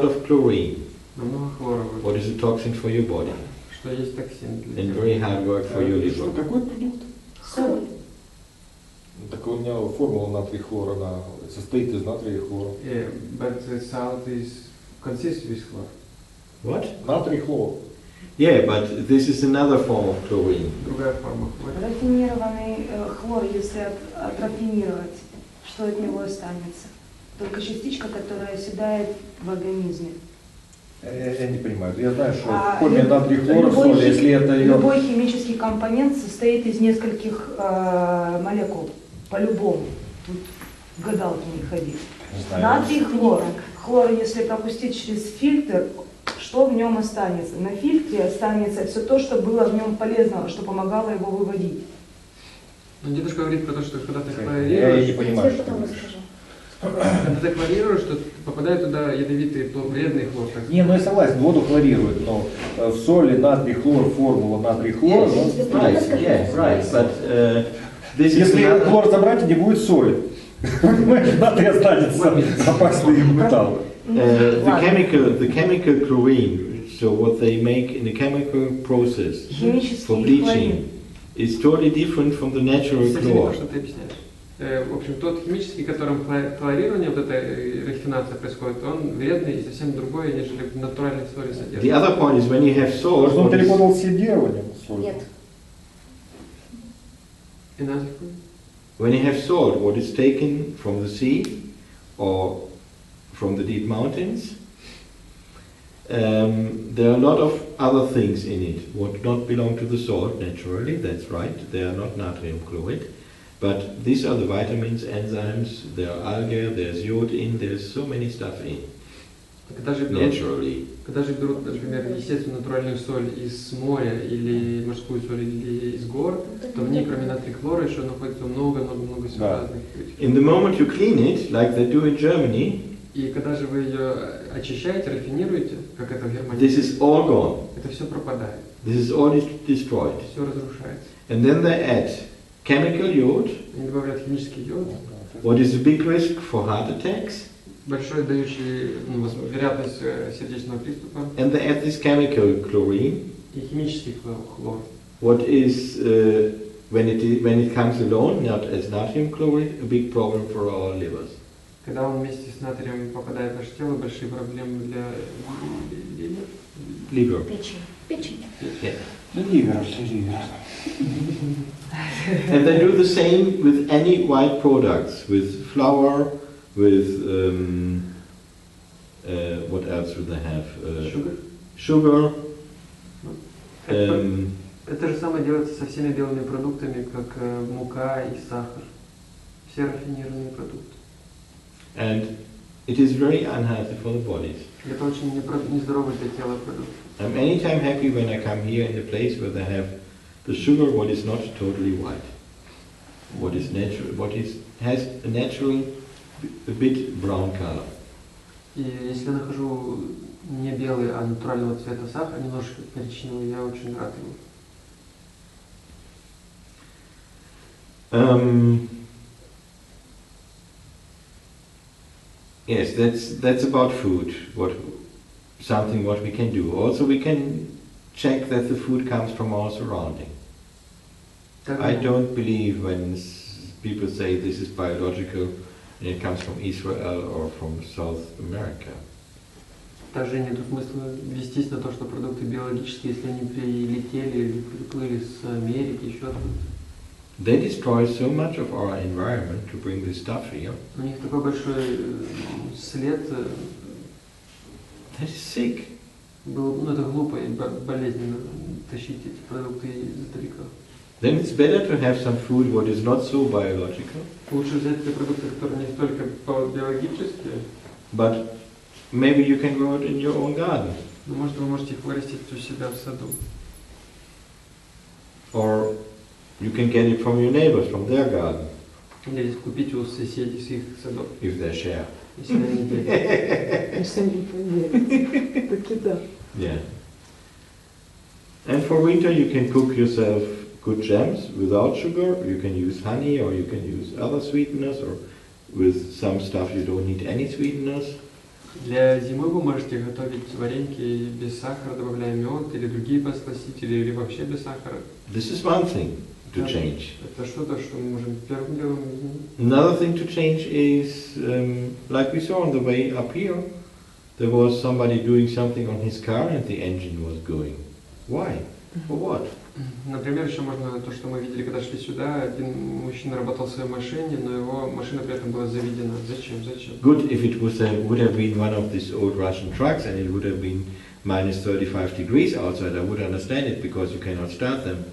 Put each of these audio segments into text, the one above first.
lot of chlorine. Много хлора. What is a toxin for your body? Что есть токсин для And тела. very hard work for your Что, liver. какой продукт? Соль. Так у меня формула натрий хлора, она состоит из натрия и хлора. Yeah, but the salt consists with chlor. What? Натрий хлор. Yeah, but this is another form of chlorine. Другая форма хлора. Рафинированный хлор, если отрафинировать, что от него останется? Только частичка, которая оседает в организме. Я не понимаю. Я знаю, что в форме натрий хлора соль, если это ее... Любой химический компонент состоит из нескольких молекул. По-любому. Тут в гадалки не ходи. Натрий хлор. Хлор, если пропустить через фильтр, что в нем останется? На фильтре останется все то, что было в нем полезного, что помогало его выводить. Но дедушка говорит про то, что когда ты Я хлорируешь, не понимаю. Я потом расскажу. когда ты хлорируешь, то попадает туда ядовитый, вредный хлор. Не, ну я согласен, воду хлорируют, но в соли натрий хлор, формула натрий хлор. Yes, right, yes, right. But this is Если another, хлор забрать, не будет соли. Понимаешь, натрий останется опасный металл. the chemical chlorine, so what they make in the chemical process for Химический хлорид. bleaching, is totally different from the natural Совсем не то, chlor. что ты объясняешь. В общем, тот химический, которым хлорирование, вот эта рафинация происходит, он вредный и совсем другой, нежели в натуральной соли содержится. The other point is when you have salt, Может, он what is- перепутал с йодированием соли? Нет. Иначе when you have salt, what is taken from the sea or from the deep mountains, there are a lot of other things in it what not belong to the salt naturally, that's right, they are not natrium chloride, but these are the vitamins, enzymes, there are algae, there's iod in, there's so many stuff in, naturally. когда же берут, например, естественную натуральную соль из моря или морскую соль или из гор, то в ней кроме натрия хлора еще находится много-много-много всего разных. In the moment you clean it, like they do in Germany, И когда же вы ее очищаете, рафинируете, как это в Германии, this is all gone, это все пропадает, this is all destroyed. все разрушается. And then they add chemical iod, Они добавляют химический йод, what is a big risk for heart attacks, большой дающий вероятность сердечного приступа, and they add this chemical chlorine, и химический хлор. what is, when it comes alone, not as natrium chloride, a big problem for our livers. Когда он вместе с натрием попадает в наше тело, большие проблемы для Liver. Печень. Yeah. Ливер. And they do the same with any white products, with flour, with, what else do they have? Sugar. Это же самое делается со всеми белыми продуктами, как мука и сахар. Все рафинированные продукты. And it is very unhealthy for the bodies. Это очень нездоровый для тела продукт. I'm anytime happy when I come here in a place where they have the sugar, what is not totally white, what is natural, has a natural, a bit brown color. И если я нахожу не белый, а натурального цвета сахар, немножко коричневый, я очень рад ему. Yes, that's about food. Something what we can do. Also, we can check that the food comes from our surrounding. I don't believe when people say this is biological and it comes from Israel or from South America. Также нет смысла вестись на то, что продукты биологические, если они прилетели или приплыли с Америки, еще откуда. They destroy so much of our environment to bring this stuff here. У них такой большой след. That is sick. Было, это глупо и болезненно тащить эти продукты издалека. Then it's better to have some food what is not so biological. Лучше взять те продукты, которые не столько биологические. But maybe you can grow it in your own garden. Но может вы можете их вырастить у себя в саду. Or you can get it from your neighbors, from their garden. Или купить у соседей с их садов. If they share. Если они делят. Yeah. And for winter you can cook yourself good jams without sugar. You can use honey or you can use other sweeteners or with some stuff you don't need any sweeteners. Для зимы вы можете готовить вареньки без сахара, добавляя мед или другие подсластители, или вообще без сахара. This is one thing to change. Это что-то, что мы можем первым делом изменить. Another thing to change is, like we saw on the way up here, there was somebody doing something on his car and the engine was going. Why? For what? Например, еще можно то, что мы видели, когда шли сюда, один мужчина работал в своей машине, но его машина при этом была заведена. Зачем? Зачем? Good if it would have been one of these old Russian trucks and it would have been minus 35 degrees outside. I would understand it because you cannot start them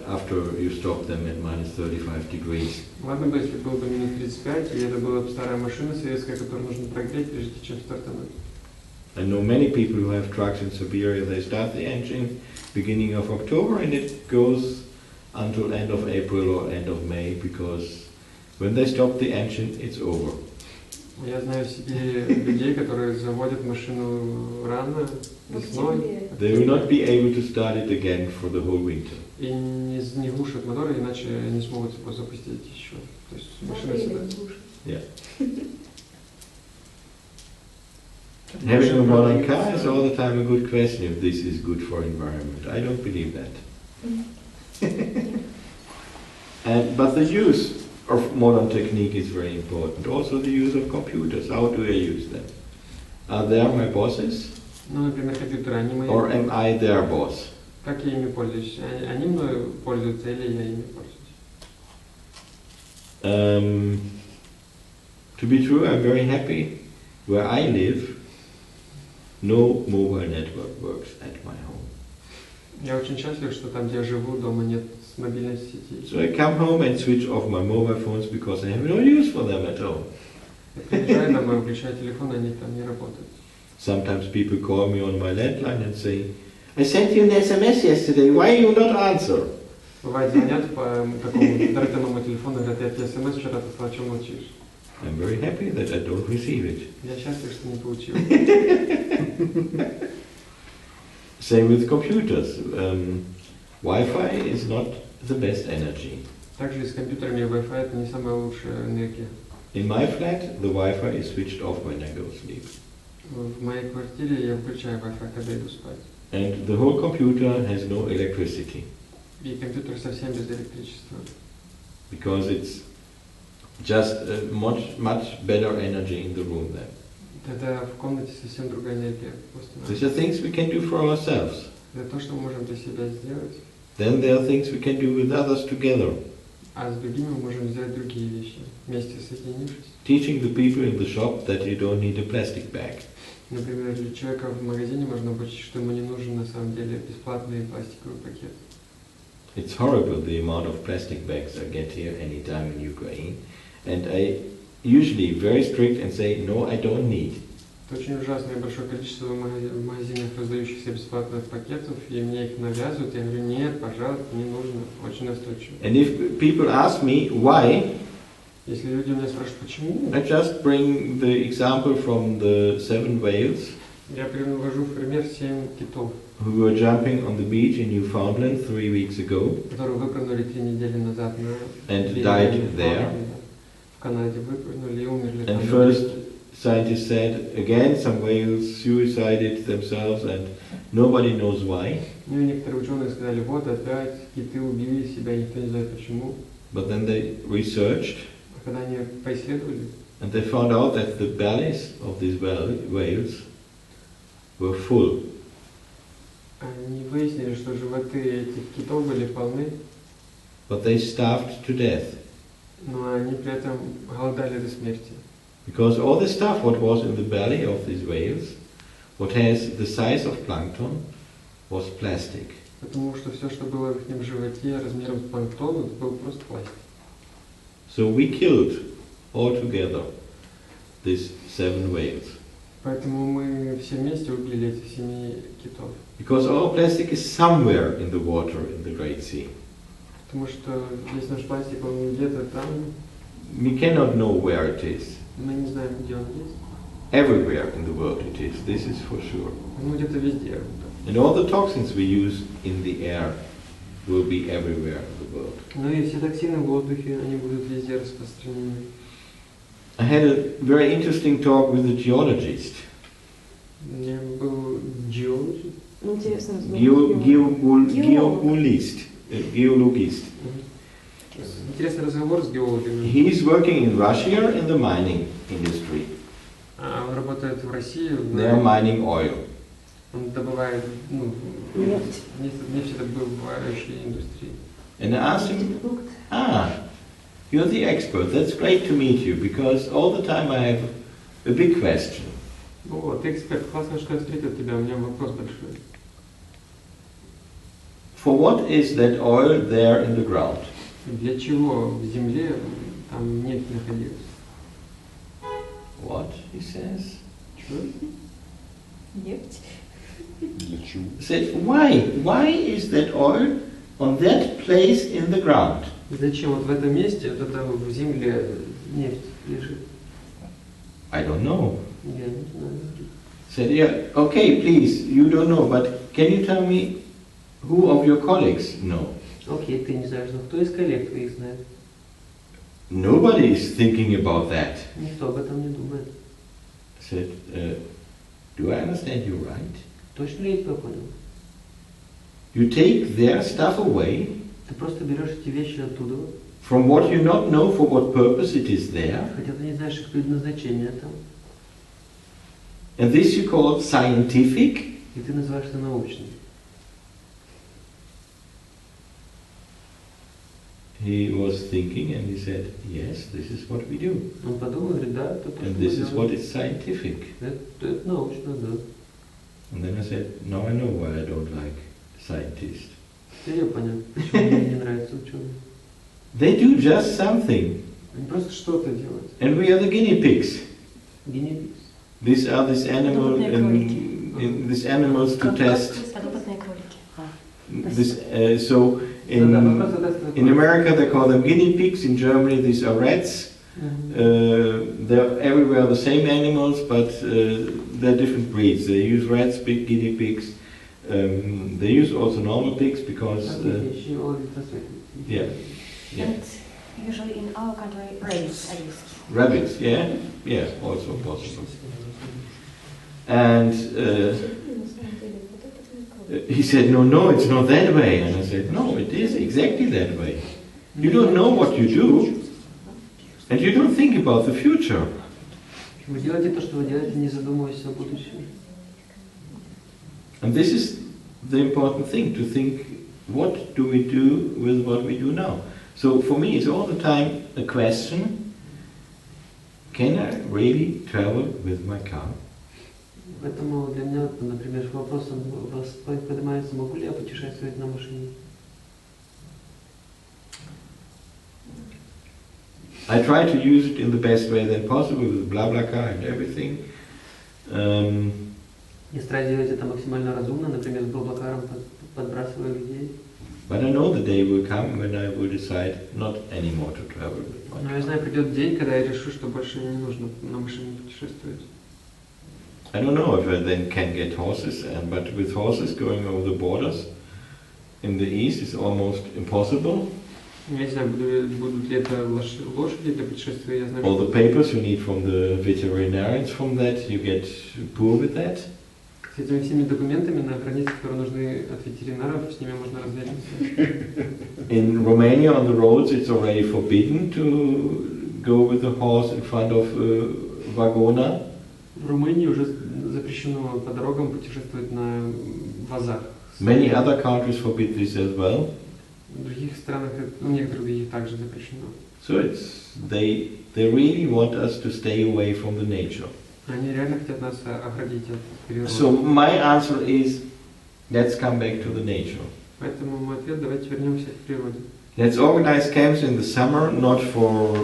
after you stop them at minus 35 degrees. Ладно бы, если было бы минус 35, и это была бы старая машина советская, которую нужно прогреть, прежде чем стартануть. I know many people who have trucks in Siberia, they start the engine beginning of October and it goes until end of April or end of May, because when they stop the engine, it's over. Я знаю в себе людей, которые заводят машину рано, весной. They will not be able to start it again for the whole winter. И не глушат мотор, иначе не смогут его запустить еще. То есть машина всегда... Yeah. Having a modern car is all the time a good question if this is good for environment. I don't believe that. But the use of modern technique is very important. Also the use of computers. How do I use them? Are they my bosses? Ну, например, компьютеры, они мои... Or am I their boss? Как я ими пользуюсь? Они мною пользуются или я ими пользуюсь? To be true, I'm very happy. Where I live, no mobile network works at my home. Я очень счастлив, что там, где я живу, дома нет мобильной сети. So I come home and switch off my mobile phones because I have no use for them at all. Я приезжаю домой, включаю телефон, они там не работают. Sometimes people call me on my landline and say, I sent you an SMS yesterday, why you not answer? Бывает, звонят по такому дротяному телефону, говорят, я тебе смс вчера послал, о чем молчишь? I'm very happy that I don't receive it. Я счастлив, что не получил. Same with computers. Wi-Fi is not the best energy. Также и с компьютерами Wi-Fi это не самая лучшая энергия. In my flat, the Wi-Fi is switched off when I go to sleep. В моей квартире я включаю Wi-Fi, когда иду спать. And the whole computer has no electricity. И компьютер совсем без электричества. Because it's just much better energy in the room then. Тогда в комнате совсем другая энергия. These are things we can do for ourselves. Это то, что мы можем для себя сделать. Then there are things we can do with others together. А с другими мы можем сделать другие вещи, вместе соединившись. Teaching the people in the shop that you don't need a plastic bag. Например, для человека в магазине можно обучить, что ему не нужен на самом деле бесплатный пластиковый пакет. It's horrible the amount of plastic bags I get here anytime in Ukraine. And I usually very strict and say, no, I don't need. Это очень ужасное большое количество в магазинах раздающихся бесплатных пакетов, и мне их навязывают, я говорю, нет, пожалуйста, не нужно, очень настойчиво. And if people ask me why, если люди меня спрашивают, почему, I just bring the example from the 7 whales. Я привожу в пример 7 китов, who were jumping on the beach in Newfoundland 3 weeks ago, которые выпрыгнули 3 недели назад на and died there. В Канаде выпрыгнули и умерли. And first scientists said, again some whales suicided themselves and nobody knows why. Ну и некоторые ученые сказали, вот опять киты убили себя, никто не знает почему. But then they researched, А когда они поисследовали, and they found out that the bellies of these whales were full. они выяснили, что животы этих китов были полны, But they starved to death. но они при этом голодали до смерти. Because all the stuff what was in the belly of these whales, what has the size of plankton, was plastic. Потому что все, что было в их животе размером с планктон, это был просто пластик. So we killed altogether these 7 whales. Поэтому мы все вместе убили этих 7 китов. Because all plastic is somewhere in the water in the Great Sea. Потому что весь наш пластик, он где-то там. We cannot know where it is. Мы не знаем, где он есть. Everywhere in the world it is, this is for sure. Ну где-то везде. And all the toxins we use in the air will be everywhere in the world. Ну и все токсины в воздухе, они будут везде распространены. I had a very interesting talk with a geologist. У меня был geologist. Интересный разговор. Geologist. Интересный разговор с геологами. He's working in Russia in the mining industry. Он работает в России. They are mining oil. Он добывает нефтедобывающей индустрии. And I asked him, you're the expert. That's great to meet you, because all the time I have a big question. О, ты эксперт. Классно, что я встретил тебя. У меня вопрос большой. For what is that oil there in the ground? Для чего в земле там нефть находилась? What? He says. Что? Нефть. Для чего? He said, why? Why is that oil on that place in the ground? Зачем вот в этом месте, вот это в земле нефть лежит? I don't know. Я не знаю. Said, yeah, okay, please, you don't know, but can you tell me who of your colleagues know? Окей, ты не знаешь, но кто из коллег твоих знает? Nobody is thinking about that. Никто об этом не думает. Said, do I understand you right? Точно ли я тебя понял? You take their stuff away Ты просто берешь эти вещи оттуда, from what you not know for what purpose it is there, хотя ты не знаешь их предназначения там, and this you call scientific? и ты называешь это научным. He was thinking and he said, yes, this is what we do. Он подумал, говорит, да, это то, And что this мы is what делаем. is scientific. Это научно, да. And then I said, now I know why I don't like scientists. Теперь я понял, почему мне не нравятся ученые. They do just something, Они просто что-то делают. and we are the guinea pigs. Генетикс. These are these animals, Подопытные кролики. these animals to test. Подопытные кролики. This, so in America they call them guinea pigs. In Germany these are rats. They're everywhere the same animals, but they're different breeds. They use rats, big guinea pigs. They use also normal pigs because yeah. And usually in our country, rabbits are used. Rabbits, yeah, yeah, also possible. And he said, no, it's not that way. And I said, no, it is exactly that way. You don't know what you do, and you don't think about the future. Вы делаете то, что вы делаете, не задумываясь о будущем. And this is the important thing, to think, what do we do with what we do now? So for me, it's all the time a question, can I really travel with my car? Поэтому для меня, например, вопросом поднимается, могу ли я путешествовать на машине? I try to use it in the best way then possible with BlaBlaCar and everything. Я стараюсь делать это максимально разумно, например, с блаблакаром подбрасываю людей. But I know the day will come when I will decide not anymore to travel with my Но car. я знаю, придет день, когда я решу, что больше не нужно на машине путешествовать. I don't know if I then can get horses, but with horses going over the borders in the east is almost impossible. Я не знаю, будут ли это лошади для путешествия, я знаю, All the papers you need from the veterinarians from that, you get poor with that. с этими всеми документами на границе, которые нужны от ветеринаров, с ними можно разведаться. In Romania on the roads it's already forbidden to go with a horse in front of Vagona. В Румынии уже запрещено по дорогам путешествовать на вазах. Many other countries forbid this as well. В других странах, в некоторых других также запрещено. So they really want us to stay away from the nature. Они реально хотят нас оградить от природы. So my answer is, let's come back to the nature. Поэтому мой ответ: давайте вернемся к природе. Let's organize camps in the summer, not for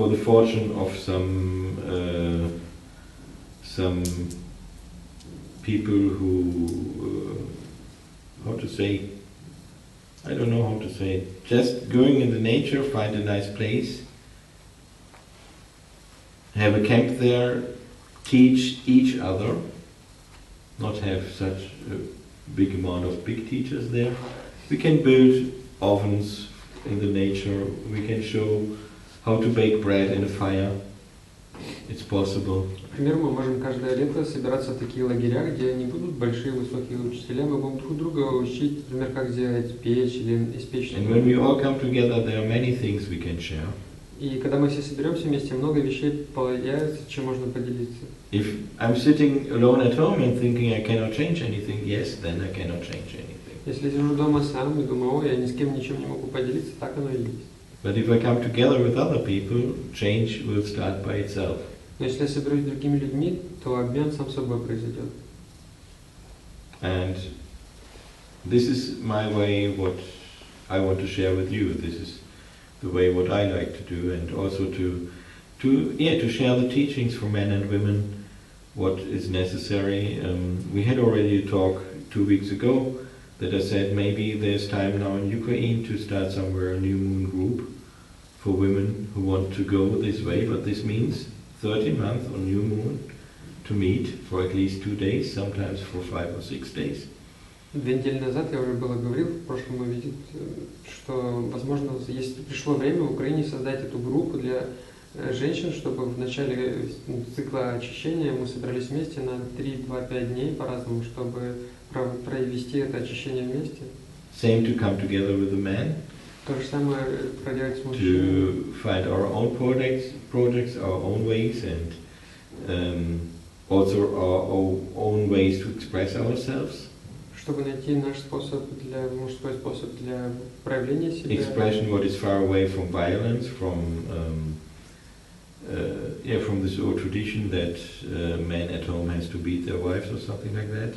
the fortune of some people who how to say, I don't know how to say it. Just going in the nature, find a nice place, have a camp there, teach each other, not have such a big amount of big teachers there. We can build ovens in the nature, we can show how to bake bread in a fire. It's possible. Например, мы можем каждое лето собираться в такие лагеря, где не будут большие высокие учителя, мы будем друг друга учить, например, как сделать печь или испечь. And when we all come together, there are many things we can share. И когда мы все соберемся вместе, много вещей появится, чем можно поделиться. If I'm sitting alone at home and thinking I cannot change anything, yes, then I cannot change anything. Если сижу дома сам и думаю, ой, я ни с кем ничем не могу поделиться, так оно и есть. But if I come together with other people, change will start by itself. Но если я соберусь с другими людьми, то обмен сам собой произойдет. And this is my way, what I want to share with you. This is the way what I like to do, and also to share the teachings for men and women, what is necessary. We had already a talk 2 weeks ago that I said maybe there's time now in Ukraine to start somewhere a new moon group for women who want to go this way, but this means 13 months on new moon to meet for at least 2 days, sometimes for 5 or 6 days. 2 недели назад я уже было говорил, в прошлом видео, что, возможно, если пришло время в Украине создать эту группу для женщин, чтобы в начале цикла очищения мы собрались вместе на 3-2-5 дней по-разному, чтобы провести это очищение вместе. Same to come together with the men. То же самое проделать с мужчинами. To find our own projects, our own ways, and also our own ways to express ourselves. Чтобы найти наш способ мужской способ для проявления себя. Expression what is far away from violence, from this old tradition that men at home has to beat their wives or something like that.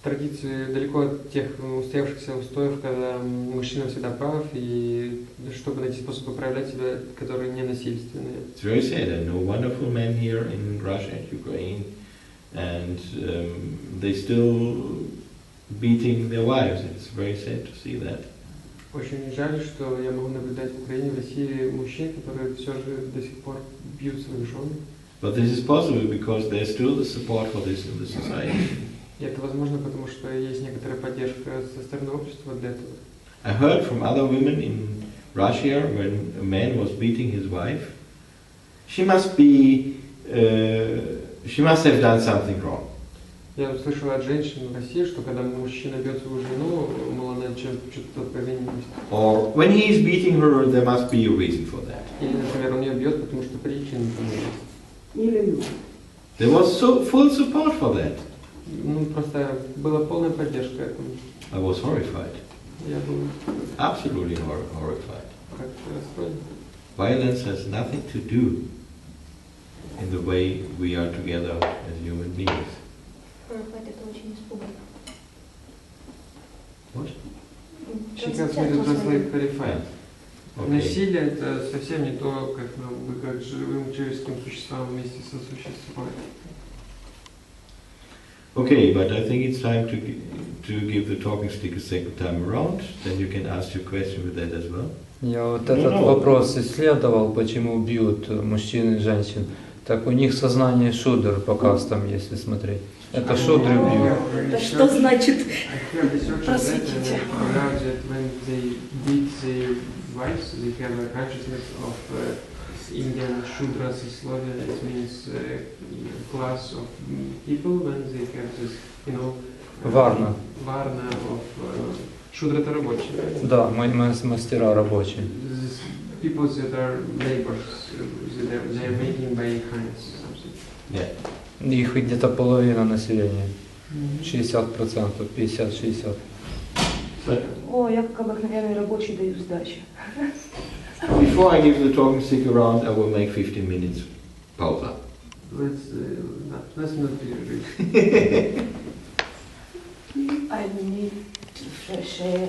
Традиции далеко от тех устоявшихся устоев, когда мужчина всегда прав, и чтобы найти способы проявлять себя, которые не насильственные. It's very sad. I know wonderful men here in Russia and Ukraine, and they still beating their wives. It's very sad to see that. Очень жаль, что я могу наблюдать в Украине, в России мужчин, которые все же до сих пор бьют своих жен. But this is possible because there's still the support for this in the society. И это возможно, потому что есть некоторая поддержка со стороны общества для этого. I heard from other women in Russia when a man was beating his wife, she must have done something wrong. Я услышал от женщин в России, что когда мужчина бьет свою жену, мол, она что-то провинилась. Or when he is beating her, there must be a reason for that. Или, например, он ее бьет, потому что причина тому есть. There was full support for that. Ну, просто была полная поддержка этому. I was horrified. Я был absolutely horrified. как-то расстроен. Violence has nothing to do in the way we are together as human beings. Horrified, это очень испугано. What? She has made it translate horrified. Okay. Насилие — это совсем не то, как нам бы как живым человеческим существам вместе сосуществовать. Okay, but I think it's time to give the talking stick a second time around. Then you can ask your question with that as well. Я вот этот вопрос исследовал, почему бьют мужчин и женщин. Так у них сознание шудр по кастам, если смотреть. Это шудры бьют. Это что значит? Просветите. Indian Shudra сословие, it means class of people when they have this, Варна. Варна of Shudra это рабочие. Да, мастера рабочие. People that are laborers, they are making by hands. Yeah. Их где-то половина населения. 60%, 50-60. О, я как обыкновенный рабочий даю сдачи. Before I give the talking stick around, I will make 15 minutes pause. Let's not перерыв. I need fresh air.